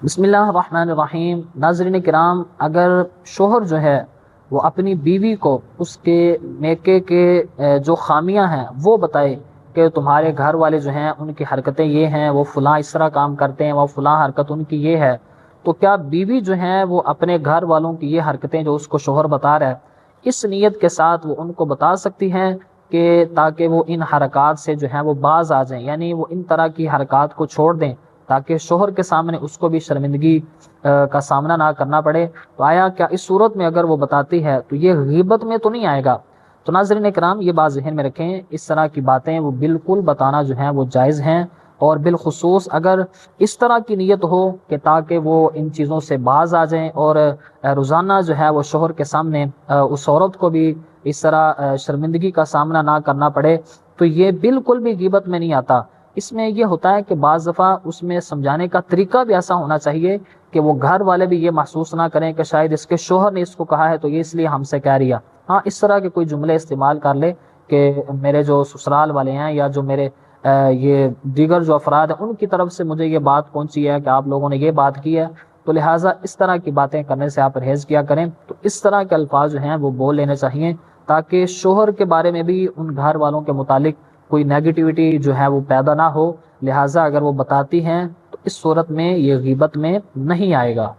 بسم اللہ الرحمن الرحیم۔ ناظرین کرام، اگر شوہر جو ہے وہ اپنی بیوی کو اس کے میکے کے جو خامیاں ہیں وہ بتائے کہ تمہارے گھر والے جو ہیں ان کی حرکتیں یہ ہیں، وہ فلاں اس طرح کام کرتے ہیں، وہ فلاں حرکت ان کی یہ ہے، تو کیا بیوی جو ہیں وہ اپنے گھر والوں کی یہ حرکتیں جو اس کو شوہر بتا رہا ہے اس نیت کے ساتھ وہ ان کو بتا سکتی ہیں کہ تاکہ وہ ان حرکات سے جو ہیں وہ باز آ جائیں، یعنی وہ ان طرح کی حرکات کو چھوڑ دیں تاکہ شوہر کے سامنے اس کو بھی شرمندگی کا سامنا نہ کرنا پڑے؟ تو آیا کیا اس صورت میں اگر وہ بتاتی ہے تو یہ غیبت میں تو نہیں آئے گا؟ تو ناظرین کرام، یہ بات ذہن میں رکھیں، اس طرح کی باتیں وہ بالکل بتانا جو ہیں وہ جائز ہیں، اور بالخصوص اگر اس طرح کی نیت ہو کہ تاکہ وہ ان چیزوں سے باز آ جائیں اور روزانہ جو ہے وہ شوہر کے سامنے اس عورت کو بھی اس طرح شرمندگی کا سامنا نہ کرنا پڑے، تو یہ بالکل بھی غیبت میں نہیں آتا۔ اس میں یہ ہوتا ہے کہ بعض دفعہ اس میں سمجھانے کا طریقہ بھی ایسا ہونا چاہیے کہ وہ گھر والے بھی یہ محسوس نہ کریں کہ شاید اس کے شوہر نے اس کو کہا ہے تو یہ اس لیے ہم سے کہہ رہی ہے۔ ہاں، اس طرح کے کوئی جملے استعمال کر لے کہ میرے جو سسرال والے ہیں یا جو میرے یہ دیگر جو افراد ہیں ان کی طرف سے مجھے یہ بات پہنچی ہے کہ آپ لوگوں نے یہ بات کی ہے، تو لہٰذا اس طرح کی باتیں کرنے سے آپ پرہیز کیا کریں۔ تو اس طرح کے الفاظ جو ہیں وہ بول لینے چاہیے تاکہ شوہر کے بارے میں بھی ان گھر والوں کے متعلق کوئی نیگیٹیوٹی جو ہے وہ پیدا نہ ہو۔ لہٰذا اگر وہ بتاتی ہیں تو اس صورت میں یہ غیبت میں نہیں آئے گا۔